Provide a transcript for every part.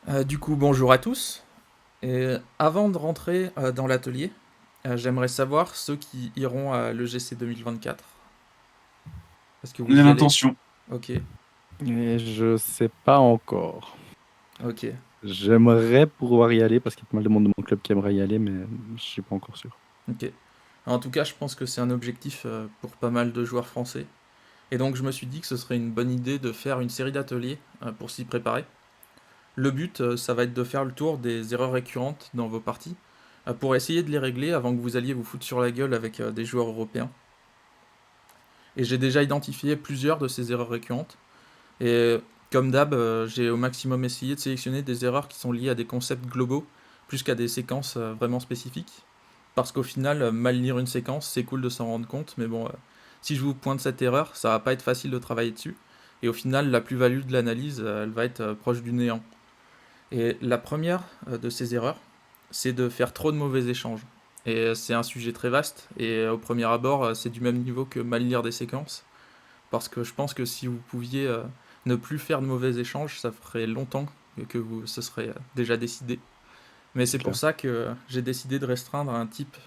Du coup, bonjour à tous. Et avant de rentrer dans l'atelier, j'aimerais savoir ceux qui iront à l'EGC 2024. Est-ce que On a vous y allez? l'intention. Ok, Et je sais pas encore. ok, J'aimerais pouvoir y aller parce qu'il y a pas mal de monde de mon club qui aimerait y aller, mais je suis pas encore sûr. ok. En tout cas, je pense que c'est un objectif pour pas mal de joueurs français. Et donc, je me suis dit que ce serait une bonne idée de faire une série d'ateliers pour s'y préparer. Le but, ça va être de faire le tour des erreurs récurrentes dans vos parties pour essayer de les régler avant que vous alliez vous foutre sur la gueule avec des joueurs européens. Et j'ai déjà identifié plusieurs de ces erreurs récurrentes. Et comme d'hab, j'ai au maximum essayé de sélectionner des erreurs qui sont liées à des concepts globaux, plus qu'à des séquences vraiment spécifiques. Parce qu'au final, mal lire une séquence, c'est cool de s'en rendre compte, mais bon, si je vous pointe cette erreur, ça va pas être facile de travailler dessus. Et au final, la plus-value de l'analyse, elle va être proche du néant. Et la première de ces erreurs, c'est de faire trop de mauvais échanges. Et c'est un sujet très vaste, et au premier abord, c'est du même niveau que mal lire des séquences. Parce que je pense que si vous pouviez ne plus faire de mauvais échanges, ça ferait longtemps que ce serait déjà décidé. Mais C'est c'est pour clair. ça que j'ai décidé de restreindre à un type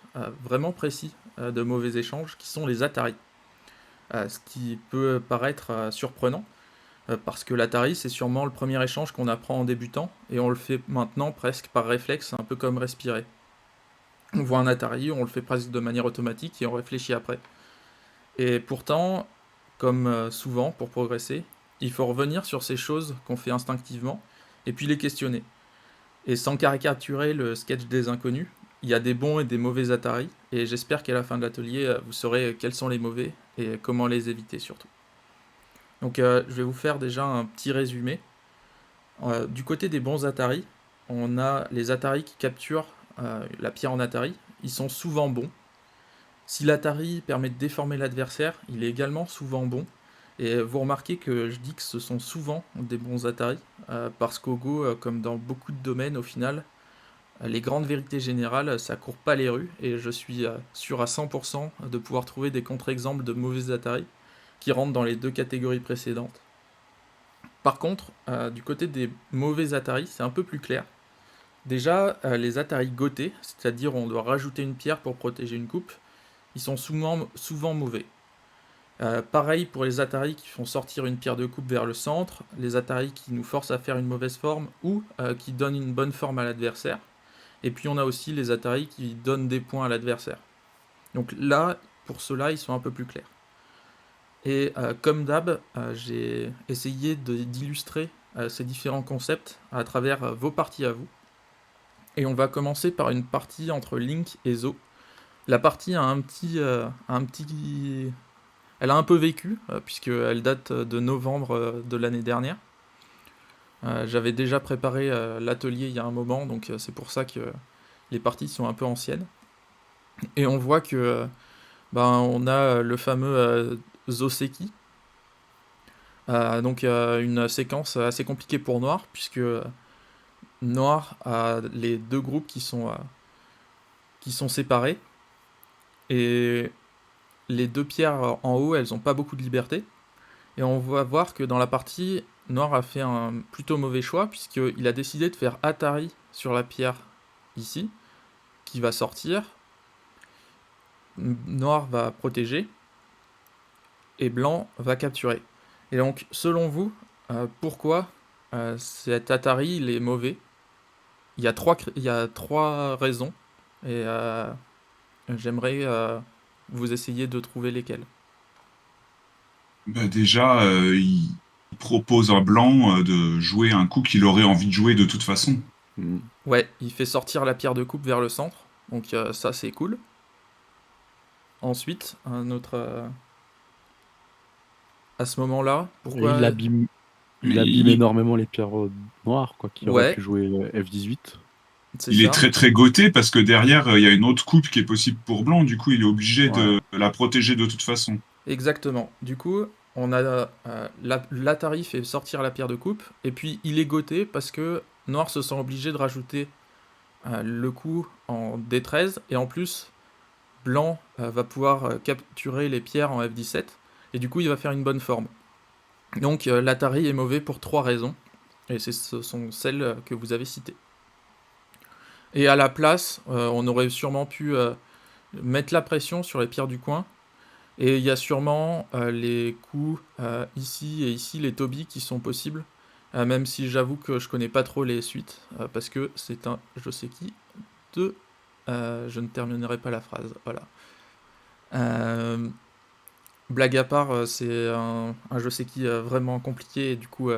vraiment précis de mauvais échanges, qui sont les Atari. Ce qui peut paraître surprenant, parce que l'Atari, c'est sûrement le premier échange qu'on apprend en débutant, et on le fait maintenant presque par réflexe, un peu comme respirer. On voit un Atari, on le fait presque de manière automatique, et on réfléchit après. Et pourtant, comme souvent pour progresser, il faut revenir sur ces choses qu'on fait instinctivement et puis les questionner. Et sans caricaturer le sketch des inconnus, il y a des bons et des mauvais Atari, et j'espère qu'à la fin de l'atelier, vous saurez quels sont les mauvais et comment les éviter surtout. Donc je vais vous faire déjà un petit résumé. Du côté des bons Atari, on a les Atari qui capturent la pierre en Atari. Ils sont souvent bons. Si l'Atari permet de déformer l'adversaire, il est également souvent bon. Et vous remarquez que je dis que ce sont souvent des bons Atari, parce qu'au Go, comme dans beaucoup de domaines, au final, les grandes vérités générales, ça court pas les rues, et je suis sûr à 100% de pouvoir trouver des contre-exemples de mauvais Atari qui rentrent dans les deux catégories précédentes. Par contre, du côté des mauvais Atari, c'est un peu plus clair. Déjà, les Atari gotés, c'est-à-dire on doit rajouter une pierre pour protéger une coupe, ils sont souvent mauvais. Pareil pour les Atari qui font sortir une pierre de coupe vers le centre, les Atari qui nous forcent à faire une mauvaise forme ou qui donnent une bonne forme à l'adversaire. Et puis on a aussi les Atari qui donnent des points à l'adversaire. Donc là, pour cela, ils sont un peu plus clairs. Et comme d'hab, j'ai essayé d'illustrer ces différents concepts à travers vos parties à vous. Et on va commencer par une partie entre Link et Zo. La partie a un petit elle a un peu vécu, puisqu'elle date de novembre de l'année dernière. J'avais déjà préparé l'atelier il y a un moment, donc c'est pour ça que les parties sont un peu anciennes. Et on voit que on a le fameux Zoseki, donc une séquence assez compliquée pour Noir, puisque Noir a les deux groupes qui sont séparés, et les deux pierres en haut, elles n'ont pas beaucoup de liberté. Et on va voir que dans la partie, Noir a fait un plutôt mauvais choix, puisqu'il a décidé de faire Atari sur la pierre ici, qui va sortir. Noir va protéger, et Blanc va capturer. Et donc, selon vous, pourquoi cet Atari il est mauvais? Il y a trois raisons, et j'aimerais vous essayer de trouver lesquelles. Bah déjà, il propose à Blanc de jouer un coup qu'il aurait envie de jouer de toute façon. Hmm. Ouais, il fait sortir la pierre de coupe vers le centre, donc ça c'est cool. Ensuite, un autre, à ce moment-là, Et pourquoi? il abîme Il, énormément les pierres noires, quoi, qui auraient Ouais, pu jouer F18. c'est il est ça. très très gauté parce que derrière, il y a une autre coupe qui est possible pour Blanc. Du coup, il est obligé Ouais. de la protéger de toute façon. Exactement. Du coup, on a l'Atari fait sortir la pierre de coupe, et puis il est goté parce que Noir se sent obligé de rajouter le coup en D13, et en plus, Blanc va pouvoir capturer les pierres en F17, et du coup il va faire une bonne forme. Donc l'Atari est mauvais pour trois raisons. Et ce sont celles que vous avez citées. Et à la place, on aurait sûrement pu mettre la pression sur les pierres du coin. Et il y a sûrement les coups ici et ici, les Toby qui sont possibles. Même si j'avoue que je connais pas trop les suites. Parce que c'est un je sais qui de... je ne terminerai pas la phrase. Voilà. Blague à part, c'est un je sais qui vraiment compliqué. Et du coup,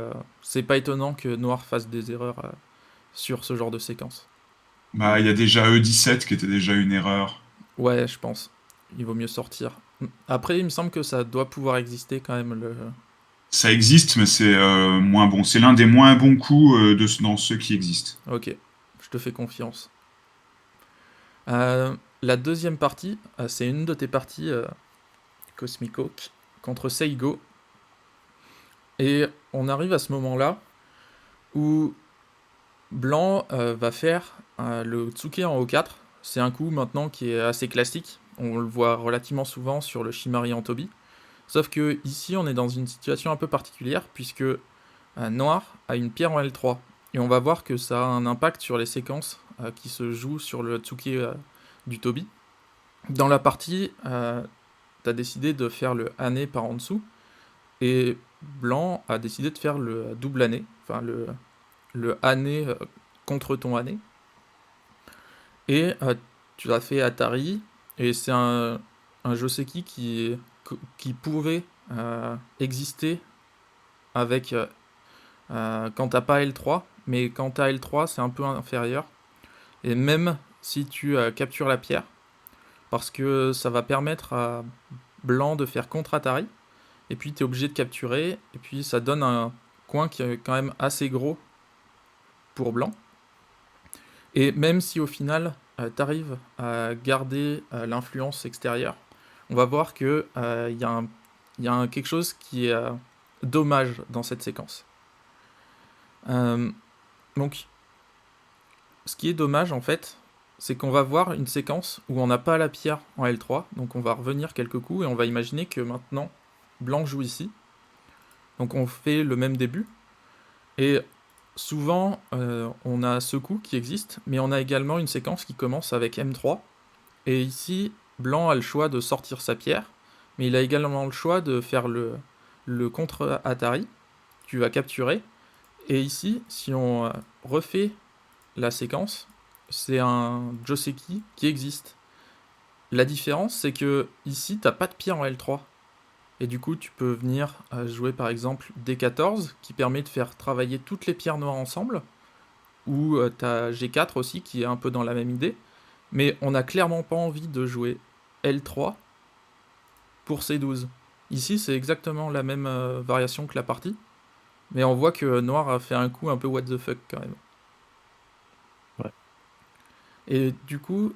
c'est pas étonnant que Noir fasse des erreurs sur ce genre de séquence. Bah, il y a déjà E17 qui était déjà une erreur. Ouais, je pense. Il vaut mieux sortir. Après, il me semble que ça doit pouvoir exister quand même. Ça existe, mais c'est moins bon. C'est l'un des moins bons coups dans ceux qui existent. Ok, je te fais confiance. La deuxième partie, c'est une de tes parties Cosmic Hawk contre Seigo. Et on arrive à ce moment-là où Blanc va faire le Tsuke en O4. C'est un coup maintenant qui est assez classique. On le voit relativement souvent sur le Shimari en Toby. Sauf que ici, on est dans une situation un peu particulière puisque Noir a une pierre en L3. Et on va voir que ça a un impact sur les séquences qui se jouent sur le Tsuke du Toby. Dans la partie, tu as décidé de faire le Hane par en dessous. Et Blanc a décidé de faire le double Hane. Enfin, le Hane contre ton Hane. Et tu as fait Atari. Et c'est un Joseki qui pouvait exister avec quand t'as pas L3, mais quand t'as L3, c'est un peu inférieur. Et même si tu captures la pierre, parce que ça va permettre à Blanc de faire contre Atari, et puis t'es obligé de capturer, et puis ça donne un coin qui est quand même assez gros pour Blanc. Et même si au final, t'arrives à garder l'influence extérieure, on va voir que y a quelque chose qui est dommage dans cette séquence. Donc, ce qui est dommage en fait, c'est qu'on va voir une séquence où on n'a pas la pierre en L3, donc on va revenir quelques coups et on va imaginer que maintenant Blanc joue ici. Donc on fait le même début. Et souvent on a ce coup qui existe, mais on a également une séquence qui commence avec M3. Et ici, Blanc a le choix de sortir sa pierre, mais il a également le choix de faire le contre Atari, tu vas capturer. Et ici, si on refait la séquence, c'est un Joseki qui existe. La différence, c'est que ici, t'as pas de pierre en L3. Et du coup, tu peux venir jouer par exemple D14, qui permet de faire travailler toutes les pierres noires ensemble. Ou t'as G4 aussi, qui est un peu dans la même idée. Mais on n'a clairement pas envie de jouer L3 pour C12. Ici, c'est exactement la même variation que la partie. Mais on voit que Noir a fait un coup un peu what the fuck quand même. Ouais. Et du coup,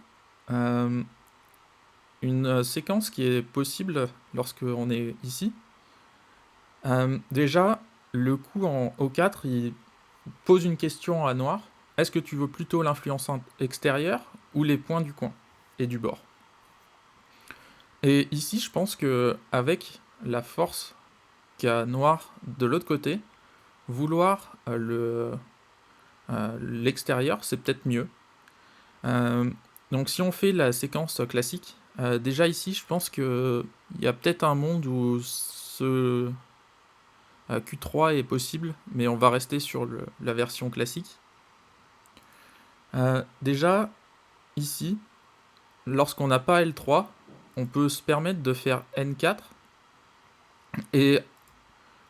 une séquence qui est possible lorsque on est ici. Déjà, le coup en O4, il pose une question à Noir. Est-ce que tu veux plutôt l'influence extérieure ou les points du coin et du bord? Et ici, je pense que avec la force qu'a Noir de l'autre côté, vouloir l'extérieur, c'est peut-être mieux. Donc si on fait la séquence classique, déjà ici, je pense qu'il y a peut-être un monde où ce Q3 est possible, mais on va rester sur la version classique. Déjà, ici, lorsqu'on n'a pas L3, on peut se permettre de faire N4, et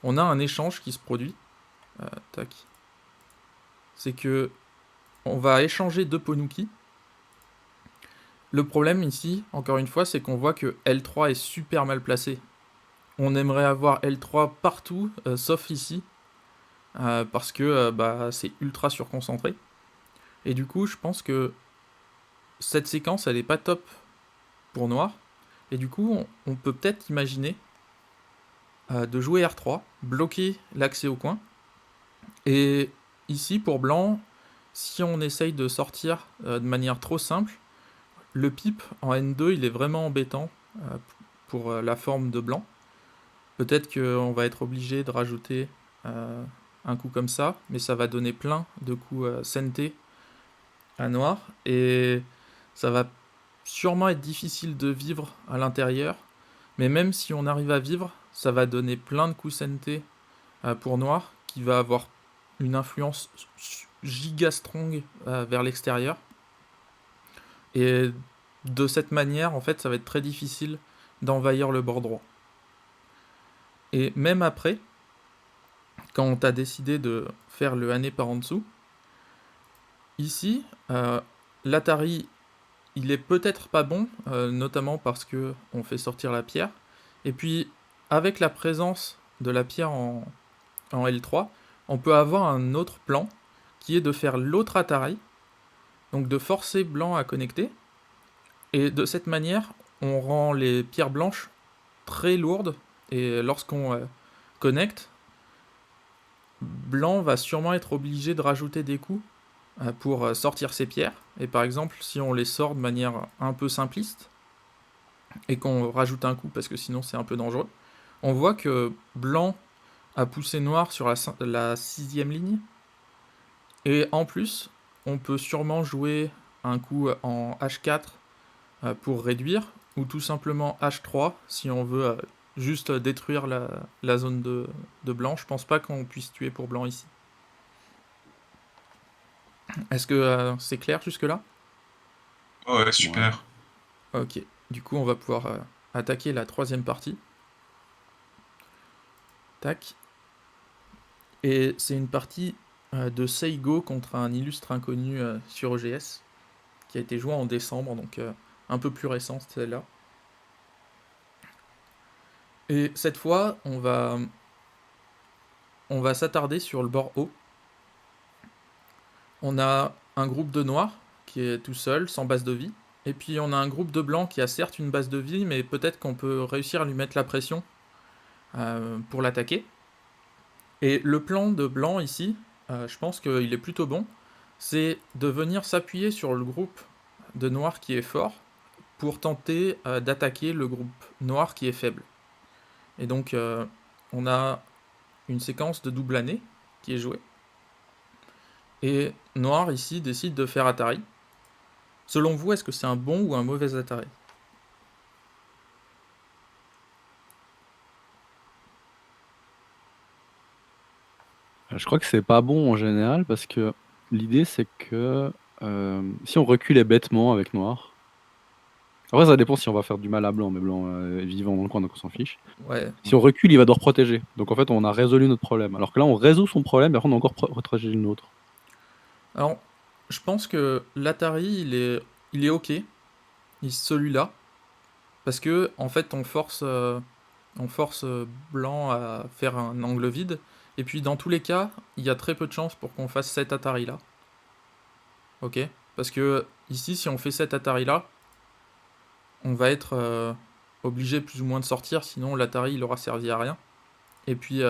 on a un échange qui se produit. Tac. C'est que on va échanger deux Ponuki. Le problème ici, encore une fois, c'est qu'on voit que L3 est super mal placé. On aimerait avoir L3 partout, sauf ici, parce que c'est ultra surconcentré. Et du coup, je pense que cette séquence, elle est pas top pour Noir. Et du coup, on peut peut-être imaginer de jouer R3, bloquer l'accès au coin. Et ici, pour Blanc, si on essaye de sortir de manière trop simple, le pipe en N2, il est vraiment embêtant pour la forme de Blanc. Peut-être qu'on va être obligé de rajouter un coup comme ça, mais ça va donner plein de coups senté à noir, et ça va sûrement être difficile de vivre à l'intérieur, mais même si on arrive à vivre, ça va donner plein de coups senté pour noir, qui va avoir une influence giga strong vers l'extérieur. Et de cette manière, en fait, ça va être très difficile d'envahir le bord droit. Et même après, quand tu as décidé de faire le hané par en dessous, ici, l'Atari, il est peut-être pas bon, notamment parce que on fait sortir la pierre. Et puis, avec la présence de la pierre en L3, on peut avoir un autre plan, qui est de faire l'autre Atari, donc de forcer blanc à connecter. Et de cette manière, on rend les pierres blanches très lourdes, et lorsqu'on connecte, blanc va sûrement être obligé de rajouter des coups pour sortir ses pierres. Et par exemple, si on les sort de manière un peu simpliste, et qu'on rajoute un coup parce que sinon c'est un peu dangereux, on voit que blanc a poussé noir sur la 6ème ligne, et en plus, on peut sûrement jouer un coup en H4 pour réduire, ou tout simplement H3 si on veut juste détruire la zone de blanc. Je pense pas qu'on puisse tuer pour blanc ici. Est-ce que c'est clair jusque-là? Ouais, super. Ok, du coup on va pouvoir attaquer la 3ème partie. Tac. Et c'est une partie de Seigo contre un illustre inconnu sur OGS, qui a été joué en décembre, donc un peu plus récente celle-là. Et cette fois, on va s'attarder sur le bord haut. On a un groupe de noirs qui est tout seul, sans base de vie. Et puis on a un groupe de blancs qui a certes une base de vie, mais peut-être qu'on peut réussir à lui mettre la pression pour l'attaquer. Et le plan de blanc ici, je pense qu'il est plutôt bon. C'est de venir s'appuyer sur le groupe de noirs qui est fort pour tenter d'attaquer le groupe noir qui est faible. Et donc on a une séquence de double année qui est jouée. Et noir ici décide de faire Atari. Selon vous, est-ce que c'est un bon ou un mauvais Atari? Je crois que c'est pas bon en général parce que l'idée c'est que si on reculait bêtement avec noir, après ça dépend si on va faire du mal à blanc, mais blanc est vivant dans le coin donc on s'en fiche. Ouais. Si on recule, il va devoir protéger. Donc en fait, on a résolu notre problème. Alors que là, on résout son problème et après on a encore protégé le nôtre. Alors, je pense que l'Atari, il est ok, celui-là, parce que en fait, on force blanc à faire un angle vide, et puis dans tous les cas, il y a très peu de chances pour qu'on fasse cet Atari-là. Ok? Parce que ici, si on fait cet Atari-là, on va être obligé plus ou moins de sortir, sinon l'Atari, il aura servi à rien. Et puis,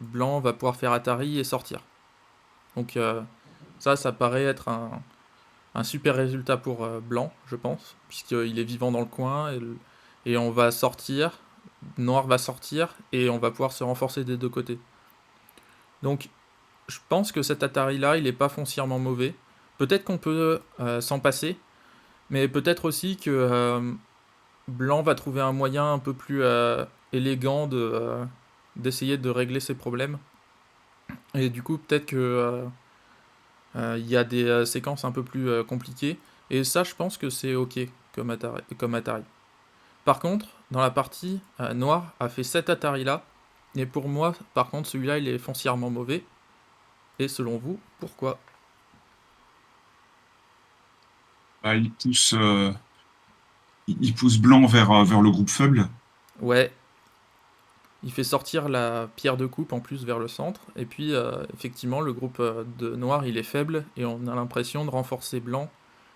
blanc va pouvoir faire Atari et sortir. Donc ça paraît être un super résultat pour blanc, je pense, puisqu'il est vivant dans le coin, et on va sortir, noir va sortir, et on va pouvoir se renforcer des deux côtés. Donc je pense que cet Atari-là, il n'est pas foncièrement mauvais. Peut-être qu'on peut s'en passer, mais peut-être aussi que blanc va trouver un moyen un peu plus élégant d'essayer de régler ses problèmes. Et du coup, peut-être que il y a des séquences un peu plus compliquées. Et ça, je pense que c'est ok comme Atari. Par contre, dans la partie, noir a fait cet Atari-là. Et pour moi, par contre, celui-là, il est foncièrement mauvais. Et selon vous, pourquoi? Bah, il pousse blanc vers le groupe faible. Ouais, il fait sortir la pierre de coupe en plus vers le centre. Et puis, effectivement, le groupe de noir, il est faible. Et on a l'impression de renforcer blanc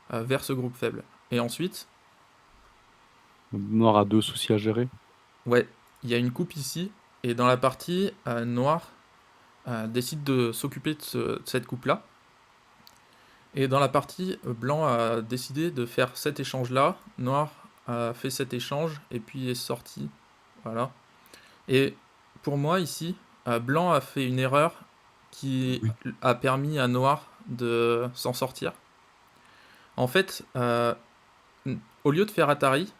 vers ce groupe faible. Et ensuite, Noir a 2 soucis à gérer. ouais, il y a une coupe ici. Et dans la partie, noir décide de s'occuper de cette coupe-là. Et dans la partie, blanc a décidé de faire cet échange-là. Noir a fait cet échange et puis est sorti. Voilà. Et pour moi, ici, blanc a fait une erreur qui Oui. a permis à Noir de s'en sortir. En fait, au lieu de faire Atari,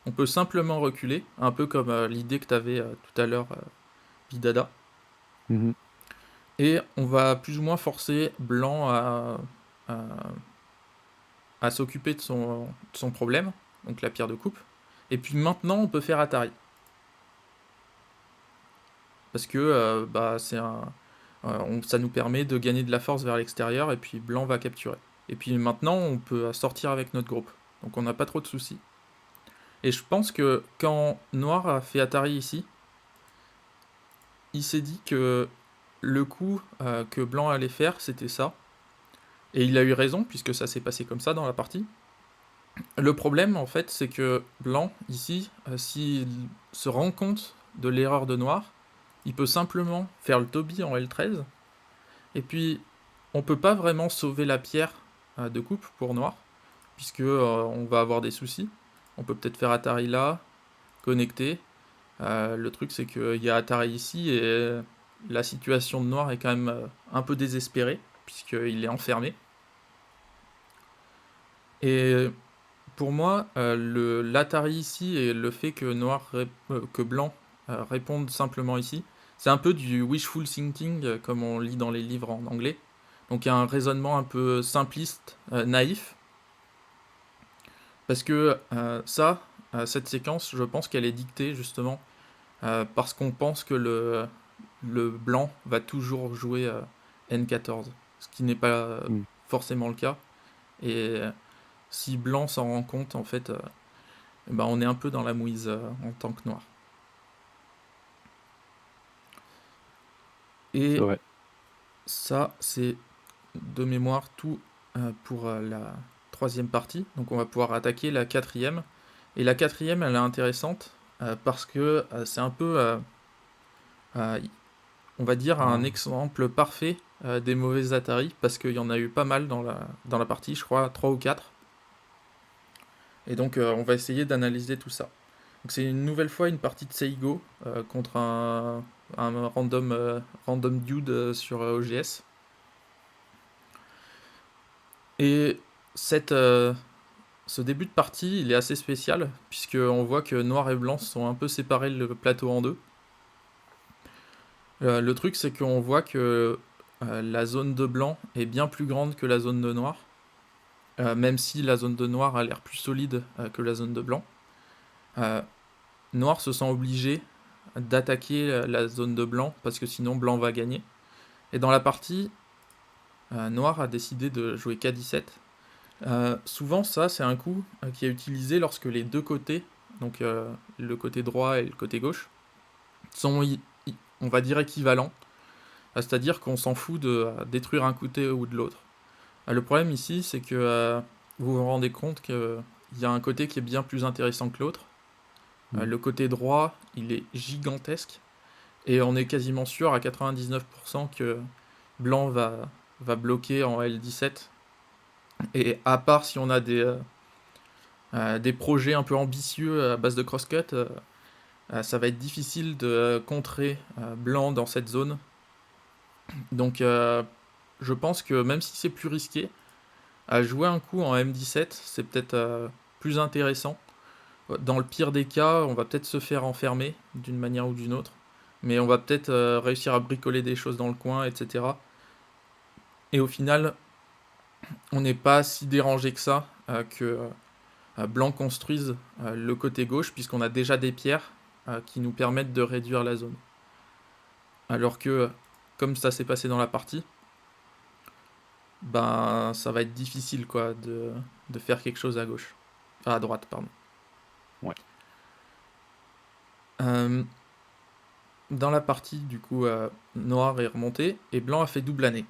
on peut simplement reculer, un peu comme l'idée que tu avais tout à l'heure, Bidada. Mhm. Et on va plus ou moins forcer Blanc à, à s'occuper de son problème, donc la pierre de coupe. Et puis maintenant, on peut faire Atari. Parce que bah, ça nous permet de gagner de la force vers l'extérieur, et puis Blanc va capturer. Et puis maintenant, on peut sortir avec notre groupe. Donc on n'a pas trop de soucis. Et je pense que quand Noir a fait Atari ici, il s'est dit que le coup que Blanc allait faire, c'était ça. Et il a eu raison, puisque ça s'est passé comme ça dans la partie. Le problème, en fait, c'est que Blanc, ici, s'il se rend compte de l'erreur de Noir, il peut simplement faire le Toby en L13, et puis on peut pas vraiment sauver la pierre de coupe pour Noir, puisque on va avoir des soucis. On peut peut-être faire Atari là, connecter. Le truc, c'est qu'il y a Atari ici, et la situation de Noir est quand même un peu désespérée, puisqu'il est enfermé. Et pour moi, l'Atari ici et le fait que que Blanc réponde simplement ici, c'est un peu du wishful thinking comme on lit dans les livres en anglais. Donc il y a un raisonnement un peu simpliste, naïf, parce que cette séquence, je pense qu'elle est dictée justement parce qu'on pense que le blanc va toujours jouer N14, ce qui n'est pas Mm. forcément le cas. Et si blanc s'en rend compte, en fait, bah, on est un peu dans la mouise en tant que noir. C'est Et vrai. ça, c'est de mémoire tout pour la troisième partie. Donc on va pouvoir attaquer la quatrième. Et la quatrième, elle est intéressante parce que c'est un peu, euh, on va dire, un Ah. exemple parfait des mauvais Atari, parce qu'il y en a eu pas mal dans la partie, je crois 3 ou 4. Et donc on va essayer d'analyser tout ça. Donc c'est une nouvelle fois une partie de Seigo contre un random dude sur OGS. Et cette, ce début de partie, il est assez spécial, puisqu'on voit que noir et blanc sont un peu séparés le plateau en deux. Le truc, c'est qu'on voit que la zone de blanc est bien plus grande que la zone de noir, même si la zone de noir a l'air plus solide que la zone de blanc. Noir se sent obligé d'attaquer la zone de blanc, parce que sinon blanc va gagner. Et dans la partie, noir a décidé de jouer K17. Souvent, ça, c'est un coup qui est utilisé lorsque les deux côtés, donc le côté droit et le côté gauche, sont, on va dire, équivalents. C'est-à-dire qu'on s'en fout de détruire un côté ou de l'autre. Le problème ici, c'est que vous vous rendez compte qu'il y a un côté qui est bien plus intéressant que l'autre. Mm. Le côté droit, il est gigantesque. Et on est quasiment sûr à 99% que blanc va bloquer en L17. Et à part si on a des projets un peu ambitieux à base de crosscut, ça va être difficile de contrer blanc dans cette zone. Donc je pense que même si c'est plus risqué, à jouer un coup en M17, c'est peut-être plus intéressant. Dans le pire des cas, on va peut-être se faire enfermer d'une manière ou d'une autre, mais on va peut-être réussir à bricoler des choses dans le coin, etc. Et au final, on n'est pas si dérangé que ça que blanc construise le côté gauche, puisqu'on a déjà des pierres qui nous permettent de réduire la zone. Alors que, comme ça s'est passé dans la partie, ben ça va être difficile quoi de faire quelque chose à gauche. Enfin, à droite, pardon. Ouais. Euh, dans la partie, du coup, noir est remonté et blanc a fait double année.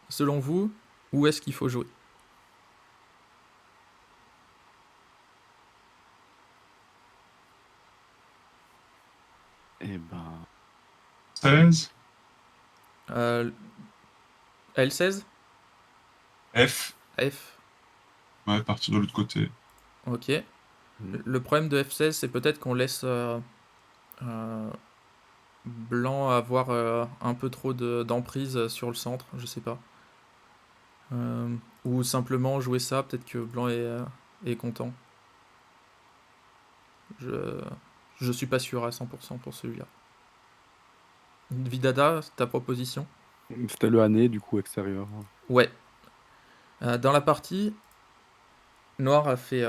Selon vous, où est-ce qu'il faut jouer? Eh ben, 16, euh, L16? F, F? ouais, partir de l'autre côté. Ok. mm, Le problème de F16, c'est peut-être qu'on laisse euh, blanc avoir un peu trop d'emprise sur le centre, je sais pas. Ou simplement jouer ça, peut-être que blanc est content. Je suis pas sûr à 100% pour celui-là. Vidada, ta proposition? C'était le année, du coup, extérieur. Ouais. Dans la partie, noir a fait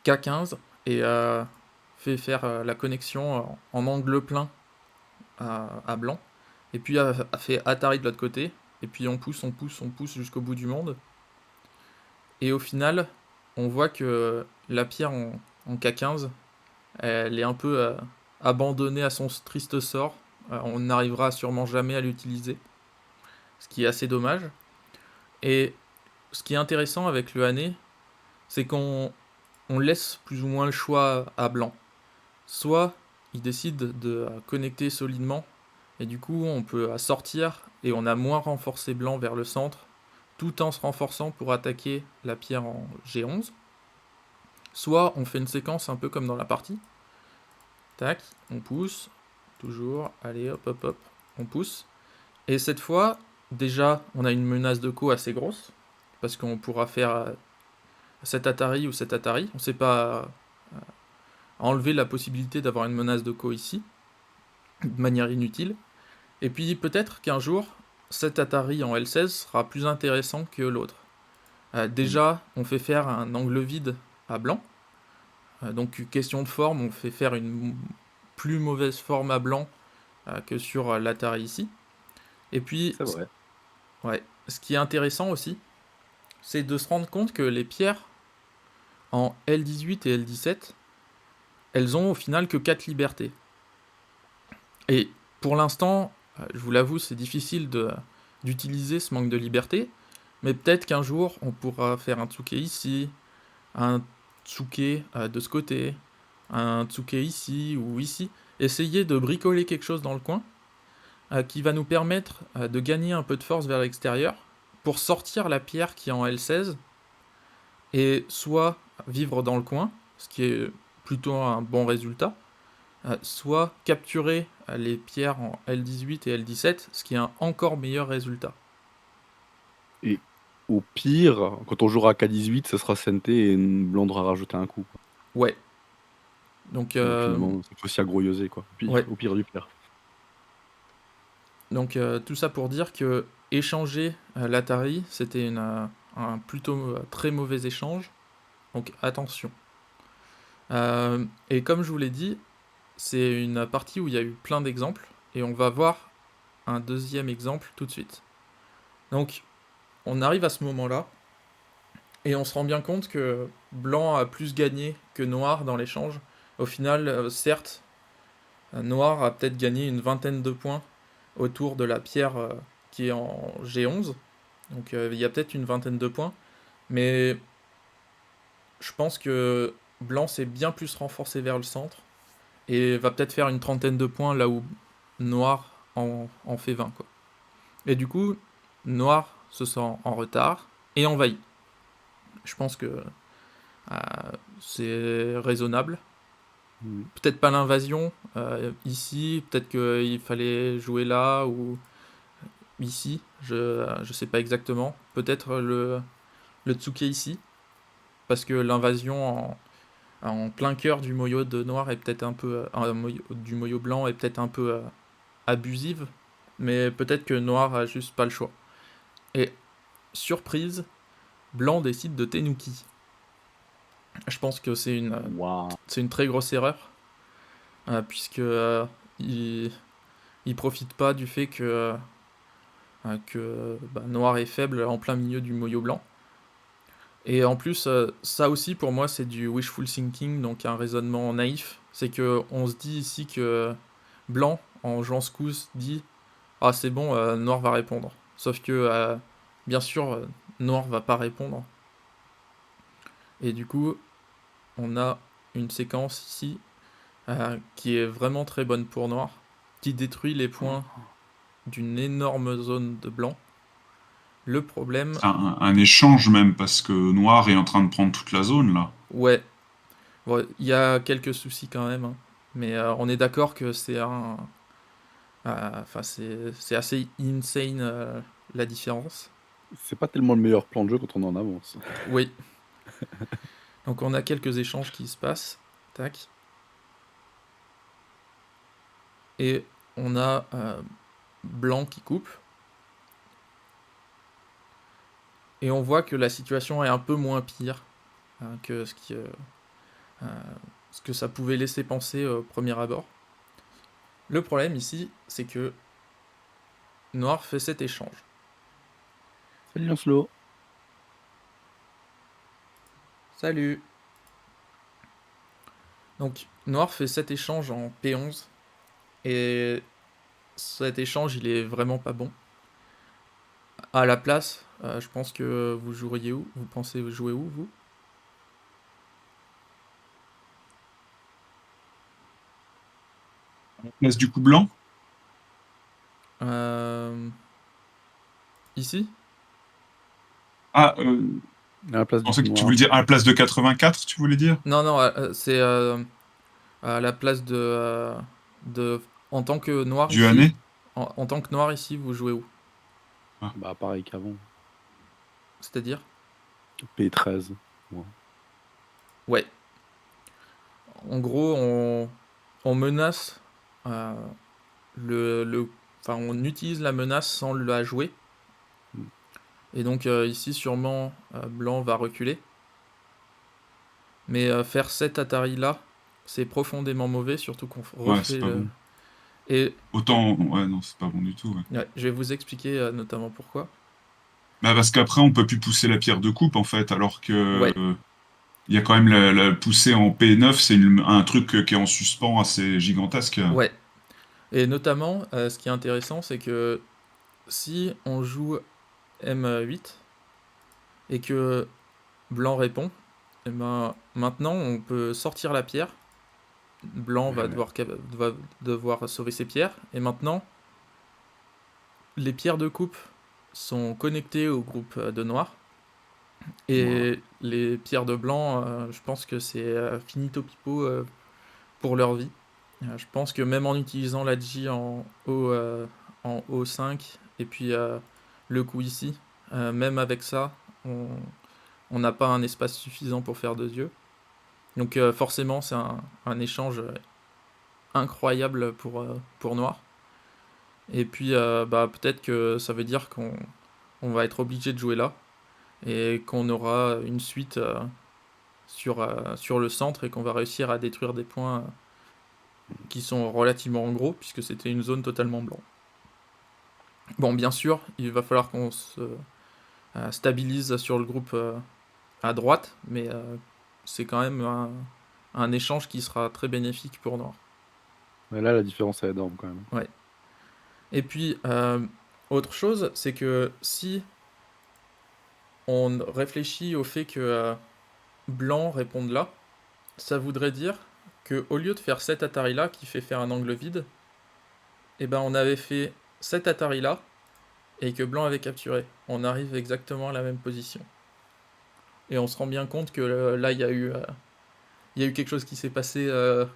K15 et fait faire la connexion en angle plein à blanc. Et puis a fait Atari de l'autre côté. Et puis on pousse jusqu'au bout du monde. Et au final, on voit que la pierre en K15, elle est un peu abandonnée à son triste sort. On n'arrivera sûrement jamais à l'utiliser. Ce qui est assez dommage. Et ce qui est intéressant avec le Hané, c'est qu'on laisse plus ou moins le choix à blanc. Soit il décide de connecter solidement, et du coup on peut sortir, et on a moins renforcé blanc vers le centre, tout en se renforçant pour attaquer la pierre en G11. Soit on fait une séquence un peu comme dans la partie. Tac, on pousse, toujours, allez hop hop hop, on pousse. Et cette fois, déjà, on a une menace de co assez grosse, parce qu'on pourra faire cet Atari ou cet Atari. On ne sait pas enlever la possibilité d'avoir une menace de co ici, de manière inutile. Et puis peut-être qu'un jour, cet Atari en L16 sera plus intéressant que l'autre. Déjà, on fait faire un angle vide à blanc. Donc question de forme, on fait faire une plus mauvaise forme à blanc que sur l'Atari ici. Et puis, C'est vrai. ouais, ce qui est intéressant aussi, c'est de se rendre compte que les pierres en L18 et L17, elles ont au final que 4 libertés. Et pour l'instant, je vous l'avoue, c'est difficile d'utiliser ce manque de liberté, mais peut-être qu'un jour, on pourra faire un tsuke ici, un tsuke de ce côté, un tsuke ici ou ici. Essayer de bricoler quelque chose dans le coin qui va nous permettre de gagner un peu de force vers l'extérieur pour sortir la pierre qui est en L16 et soit vivre dans le coin, ce qui est plutôt un bon résultat, soit capturer les pierres en L18 et L17, ce qui est un encore meilleur résultat. Et au pire, quand on jouera K18, ce sera CNT et blanc devra rajouter un coup. Ouais. Donc, finalement, c'est aussi agroyoser, quoi. Ouais. Au pire du pire. Donc tout ça pour dire que échanger l'Atari, c'était un plutôt très mauvais échange. Donc attention. Et comme je vous l'ai dit, c'est une partie où il y a eu plein d'exemples. Et on va voir un deuxième exemple tout de suite. Donc on arrive à ce moment-là. Et on se rend bien compte que blanc a plus gagné que noir dans l'échange. Au final, certes, noir a peut-être gagné une vingtaine de points autour de la pierre qui est en G11. Donc il y a peut-être une vingtaine de points. Mais je pense que blanc s'est bien plus renforcé vers le centre. Et va peut-être faire une trentaine de points là où noir en fait 20. Quoi. Et du coup, noir se sent en retard et envahit. Je pense que c'est raisonnable. Peut-être pas l'invasion ici, peut-être qu'il fallait jouer là ou ici, je sais pas exactement. Peut-être le Tsuke ici, parce que l'invasion en plein cœur du moyo de noir est peut-être un peu du moyo blanc est peut-être un peu abusive, mais peut-être que noir a juste pas le choix. Et surprise, blanc décide de Tenuki. Je pense que c'est une très grosse erreur, puisque il profite pas du fait que noir est faible en plein milieu du moyo blanc. Et en plus, ça aussi pour moi c'est du wishful thinking, donc un raisonnement naïf. C'est que on se dit ici que blanc, en jouant Scous, dit ah c'est bon, noir va répondre. Sauf que bien sûr, noir va pas répondre. Et du coup, on a une séquence ici qui est vraiment très bonne pour noir, qui détruit les points d'une énorme zone de blanc. Le problème... Un échange même, parce que noir est en train de prendre toute la zone, là. Ouais. Bon, il y a quelques soucis quand même, hein. Mais on est d'accord que c'est un Enfin, c'est assez insane la différence. C'est pas tellement le meilleur plan de jeu quand on est en avance. Oui. Donc on a quelques échanges qui se passent. Tac. Et on a blanc qui coupe. Et on voit que la situation est un peu moins pire que ce que ça pouvait laisser penser au premier abord. Le problème ici, c'est que Noir fait cet échange. Salut Lancelot. Salut. Donc Noir fait cet échange en P11. Et cet échange, il est vraiment pas bon. À la place, je pense que vous joueriez où? Vous pensez jouer où, vous? Place du coup blanc. Euh, Ici? Ah, À la place je du pensais coup que tu noir. voulais dire à la place de 84, tu voulais dire? Non, non, c'est à la place de... En tant que Noir Du ici, année? en tant que Noir ici, vous jouez où? Ah. Bah pareil qu'avant. C'est-à-dire? P13. Ouais. Ouais. En gros, on menace euh, enfin, on utilise la menace sans la jouer. Mm. Et donc ici, sûrement, Blanc va reculer. Mais faire cet Atari là, c'est profondément mauvais, surtout qu'on Ouais, c'est refait pas le... bon. Et Autant, ouais, non, c'est pas bon du tout. Ouais. ouais, je vais vous expliquer notamment pourquoi. Bah, parce qu'après, on peut plus pousser la pierre de coupe, en fait, alors que Ouais, il y a quand même la poussée en P9, c'est un truc qui est en suspens assez gigantesque. ouais. Et notamment, ce qui est intéressant, c'est que si on joue M8 et que Blanc répond, et ben maintenant on peut sortir la pierre. Blanc va Ouais. devoir sauver ses pierres. Et maintenant, les pierres de coupe sont connectées au groupe de Noir. Voilà. Et les pierres de blanc, je pense que c'est finito pipo pour leur vie. Je pense que même en utilisant la J en O5 et puis le coup ici, même avec ça, on n'a pas un espace suffisant pour faire 2 yeux. Donc forcément, c'est un échange incroyable pour Noir. Et puis bah, peut-être que ça veut dire qu'on va être obligé de jouer là et qu'on aura une suite sur le centre et qu'on va réussir à détruire des points qui sont relativement en gros, puisque c'était une zone totalement blanche. Bon, bien sûr, il va falloir qu'on se stabilise sur le groupe à droite, mais c'est quand même un échange qui sera très bénéfique pour Noir. Mais là, la différence est énorme quand même. Ouais. Et puis, autre chose, c'est que si on réfléchit au fait que blanc réponde là, ça voudrait dire que au lieu de faire cet Atari là qui fait faire un angle vide, et ben on avait fait cet Atari là et que blanc avait capturé. On arrive exactement à la même position. Et on se rend bien compte que là il y a eu quelque chose qui s'est passé Ouais.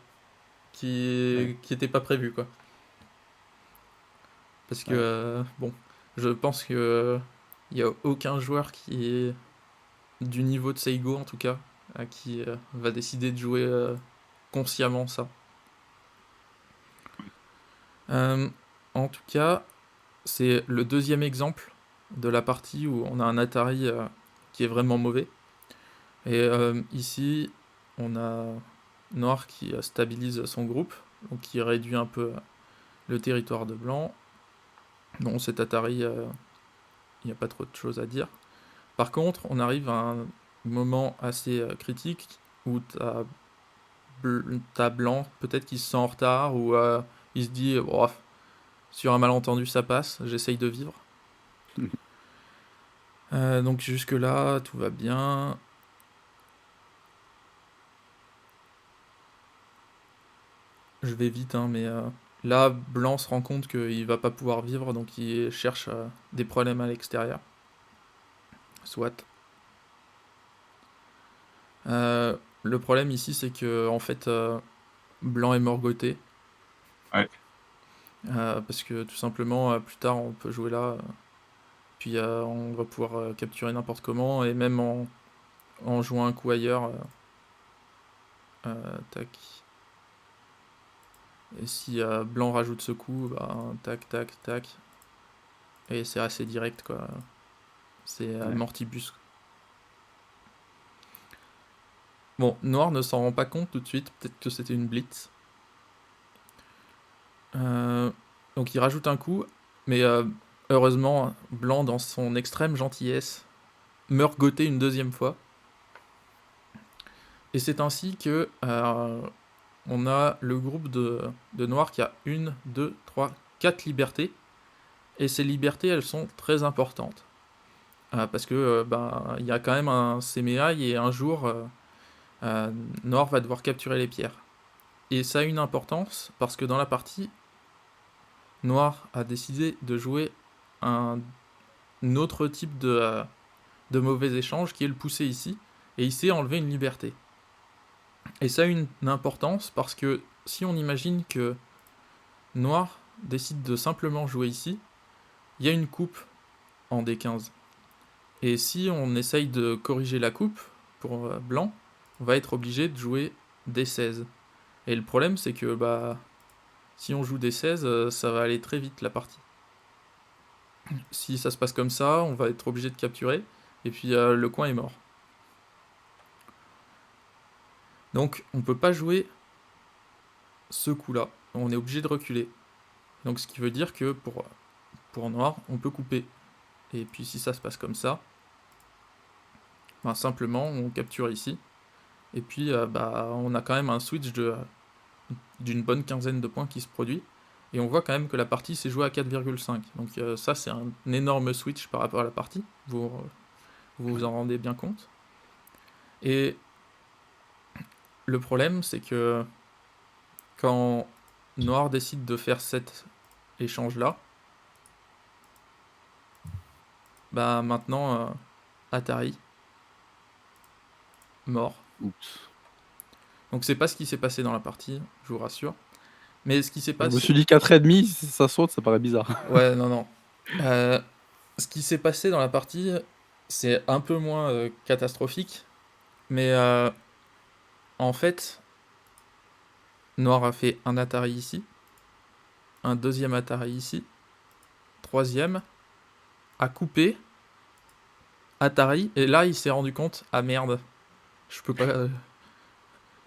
qui était pas prévu quoi. Parce que Ouais. bon, je pense que il y a aucun joueur qui est du niveau de Seigo en tout cas qui va décider de jouer consciemment ça. Euh, En tout cas, c'est le deuxième exemple de la partie où on a un Atari qui est vraiment mauvais. Et ici, on a Noir qui stabilise son groupe, donc qui réduit un peu le territoire de Blanc. Bon, cet Atari, il n'y a pas trop de choses à dire. Par contre, on arrive à un moment assez critique où t'as Blanc peut-être qui se sent en retard ou il se dit oh, sur un malentendu ça passe, j'essaye de vivre. Donc jusque là tout va bien. Je vais vite hein, mais là Blanc se rend compte qu'il va pas pouvoir vivre donc il cherche des problèmes à l'extérieur. Soit. Le problème ici c'est que en fait Blanc est morgoté. Ouais. Parce que tout simplement, plus tard, on peut jouer là, puis on va pouvoir capturer n'importe comment, et même en jouant un coup ailleurs, tac. Et si blanc rajoute ce coup, bah, tac, tac, tac. Et c'est assez direct, quoi. C'est Ouais. Mortibus. Bon, noir ne s'en rend pas compte tout de suite, peut-être que c'était une blitz. Donc il rajoute un coup, mais heureusement, blanc, dans son extrême gentillesse, meurt goté une deuxième fois. Et c'est ainsi que on a le groupe de noirs qui a 1, 2, 3, 4 libertés. Et ces libertés, elles sont très importantes. Parce que ben, il y a quand même un Semeai, et un jour, noir va devoir capturer les pierres. Et ça a une importance parce que dans la partie, noir a décidé de jouer un autre type de mauvais échange qui est le pousser ici. Et il s'est enlevé une liberté. Et ça a une importance parce que si on imagine que noir décide de simplement jouer ici, il y a une coupe en D15. Et si on essaye de corriger la coupe pour blanc, on va être obligé de jouer D16. Et le problème, c'est que bah, si on joue D16, ça va aller très vite la partie. Si ça se passe comme ça, on va être obligé de capturer, et puis le coin est mort. Donc on peut pas jouer ce coup-là, on est obligé de reculer. Donc ce qui veut dire que pour noir, on peut couper. Et puis si ça se passe comme ça, ben, simplement on capture ici. Et puis bah, on a quand même un switch d'une bonne quinzaine de points qui se produit. Et on voit quand même que la partie s'est jouée à 4,5. Donc ça c'est un énorme switch par rapport à la partie. Vous vous en rendez bien compte. Et le problème c'est que quand noir décide de faire cet échange là, bah maintenant Atari mort. Oups. Donc c'est pas ce qui s'est passé dans la partie, je vous rassure. Mais ce qui s'est Je me passé... suis dit 4,5, si ça saute, ça paraît bizarre. Ouais, non, non. Ce qui s'est passé dans la partie, c'est un peu moins catastrophique. Mais en fait, noir a fait un Atari ici, un deuxième Atari ici, troisième, a coupé, Atari, et là il s'est rendu compte, ah merde, je peux pas,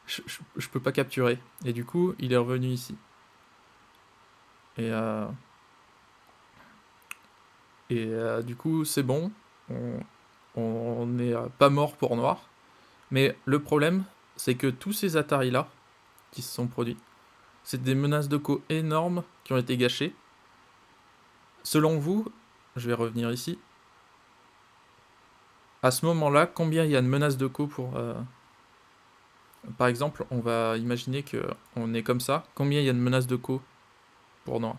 je peux pas capturer. Et du coup, il est revenu ici. Et, du coup, c'est bon, on n'est pas mort pour noir. Mais le problème, c'est que tous ces Atari là qui se sont produits, c'est des menaces de co énormes qui ont été gâchées. Selon vous, je vais revenir ici. À ce moment-là, combien il y a de menaces de co pour... Par exemple, on va imaginer qu'on est comme ça. Combien il y a de menaces de co pour noir?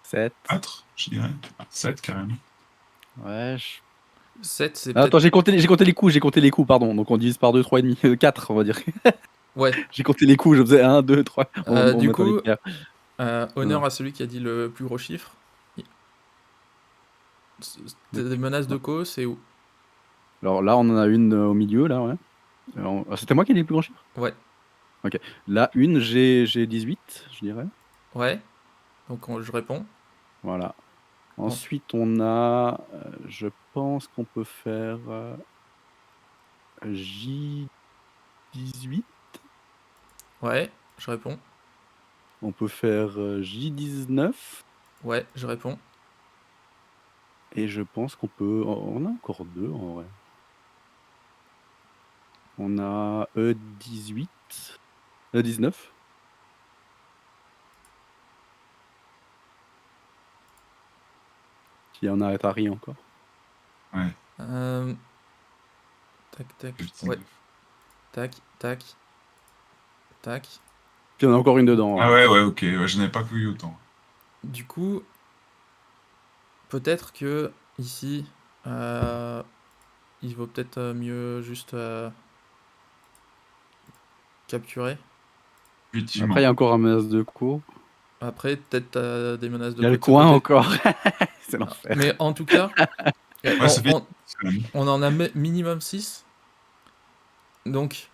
Sept. 4, je dirais. 7 carrément. Ouais. 7, c'est Attends, peut-être... j'ai compté les coups, pardon. Donc on divise par 2, 3,5. 4, on va dire. Ouais. J'ai compté les coups, je faisais 1, 2, 3. On Du met les coup, pierres. honneur Non. à celui qui a dit le plus gros chiffre. Des menaces de co, c'est où? Alors là, on en a une au milieu, là, ouais. C'était moi qui ai dit le plus grand chiffre? Ouais. Ok. Là, une, j'ai 18, je dirais. Ouais. Donc je réponds. Voilà. Ensuite, on a... je pense qu'on peut faire J18. Ouais, je réponds. On peut faire J19. Ouais, je réponds. Et je pense qu'on peut... On a encore deux, en vrai. On a E18. E19. Qui en a Atari encore. Ouais. Tac, tac. Petit Ouais. neuf. Tac, tac. Tac. Puis il y en a encore une dedans. Ah ouais, ouais, ok. Ouais, je n'avais pas vu autant. Du coup, peut-être qu'il ici, il vaut peut-être mieux juste capturer. Effectivement. Après, il y a encore un menace de co. Après, peut-être des menaces de Il y a le côte de ce coin côté. encore. C'est Non. l'enfer. Mais en tout cas, Ouais, ça fait on en a minimum 6. Donc,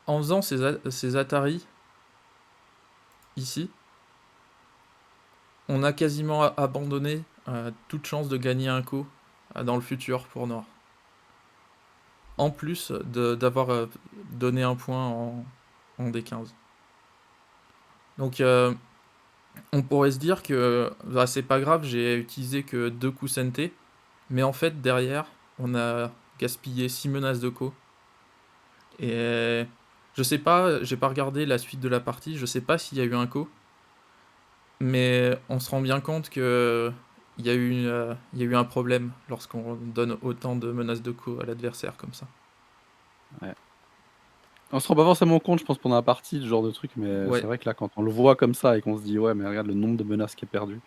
en faisant ces Atari ici, on a quasiment abandonné toute chance de gagner un coup dans le futur pour Noir. En plus d'avoir donné un point en D15. Donc, on pourrait se dire que bah, c'est pas grave, j'ai utilisé que 2 coups SNT, mais en fait, derrière, on a gaspillé 6 menaces de co. Et je sais pas, j'ai pas regardé la suite de la partie, je sais pas s'il y a eu un co, mais on se rend bien compte que il y a eu un problème lorsqu'on donne autant de menaces de co à l'adversaire comme ça. Ouais. On se rend pas forcément compte, je pense, pendant la partie, ce genre de truc, mais Ouais, c'est vrai que là, quand on le voit comme ça et qu'on se dit: «Ouais, mais regarde le nombre de menaces qui est perdu».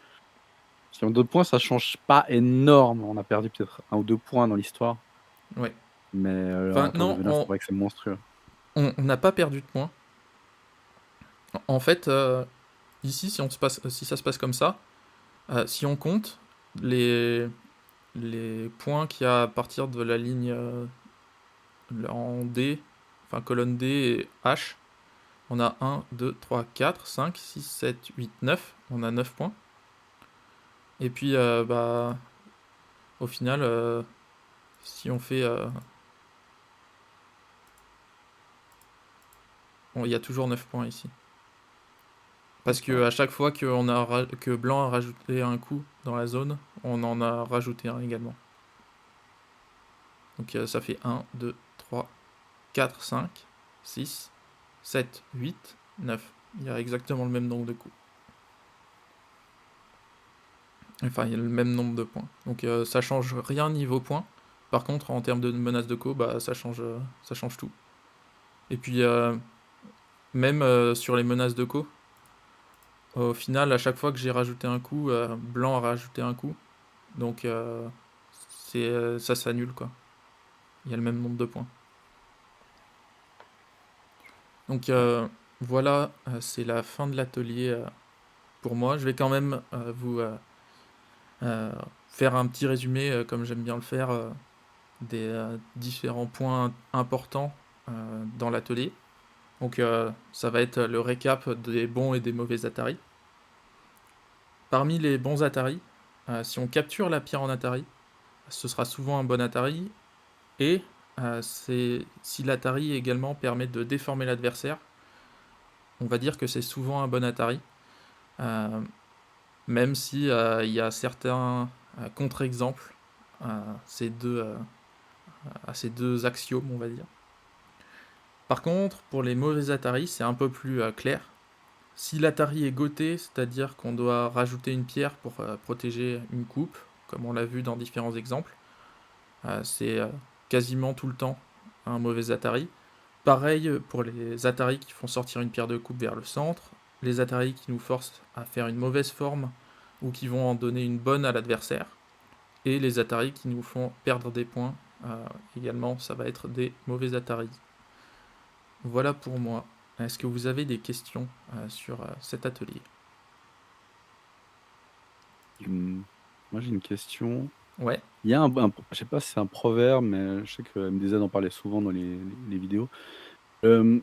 Si en 2 points, ça change pas énorme. On a perdu peut-être 1 ou 2 points dans l'histoire, ouais. mais Enfin, en termes de non, menaces, c'est vrai que c'est monstrueux. on n'a pas perdu de points. En fait, ici, si ça se passe comme ça, si on compte les points qu'il y a à partir de la ligne en D, enfin colonne D et H, on a 1, 2, 3, 4, 5, 6, 7, 8, 9. On a 9 points. Et puis, bah, au final, si on fait... bon, il y a toujours 9 points ici. Parce que D'accord. à chaque fois que Blanc a rajouté un coup dans la zone, on en a rajouté un également. Donc ça fait 1, 2, 3, 4, 5, 6, 7, 8, 9. Il y a exactement le même nombre de coups. Enfin, il y a le même nombre de points. Donc ça change rien niveau points. Par contre, en termes de menace de co, bah, ça change tout. Et puis, même sur les menaces de co, au final, à chaque fois que j'ai rajouté un coup, Blanc a rajouté un coup. Donc ça s'annule, quoi. Il y a le même nombre de points. Donc voilà, c'est la fin de l'atelier pour moi. Je vais quand même vous faire un petit résumé, comme j'aime bien le faire, des différents points importants dans l'atelier. Donc ça va être le récap des bons et des mauvais Atari. Parmi les bons Atari, si on capture la pierre en Atari, ce sera souvent un bon Atari. Et si l'Atari également permet de déformer l'adversaire, on va dire que c'est souvent un bon Atari. Même si il y a certains contre-exemples à ces deux axiomes, on va dire. Par contre, pour les mauvais Atari, c'est un peu plus clair. Si l'Atari est goté, c'est-à-dire qu'on doit rajouter une pierre pour protéger une coupe, comme on l'a vu dans différents exemples, c'est quasiment tout le temps un mauvais Atari. Pareil pour les Atari qui font sortir une pierre de coupe vers le centre, les Atari qui nous forcent à faire une mauvaise forme ou qui vont en donner une bonne à l'adversaire, et les Atari qui nous font perdre des points, également ça va être des mauvais Atari. Voilà pour moi. Est-ce que vous avez des questions sur cet atelier? Moi, j'ai une question. Ouais, Il y a je sais pas si c'est un proverbe, mais je sais que MDZ en parlait souvent dans les vidéos. Hem,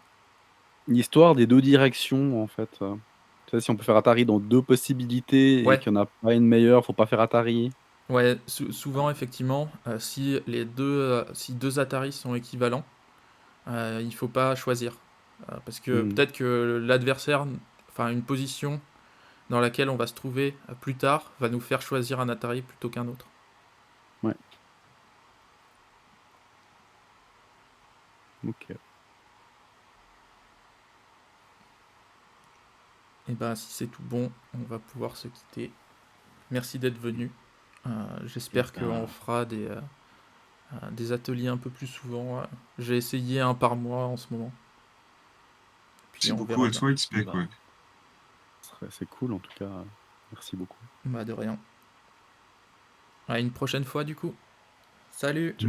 une histoire des 2 directions, en fait. Tu sais, si on peut faire Atari dans 2 possibilités et ouais, qu'il y en a pas une meilleure, faut pas faire Atari. ouais. Souvent effectivement, si deux Atari sont équivalents, il faut pas choisir. Parce que Mmh. peut-être que l'adversaire, enfin une position dans laquelle on va se trouver plus tard, va nous faire choisir un Atari plutôt qu'un autre. Ouais. OK. Et ben si c'est tout bon, on va pouvoir se quitter. Merci d'être venu. Et J'espère qu'on ben, fera des ateliers un peu plus souvent. J'ai essayé un par mois en ce moment. Puis C'est on beaucoup verra à bien. toi, et XP, quoi. ben, c'est cool en tout cas. Merci beaucoup. Bah de rien. À une prochaine fois du coup. Salut!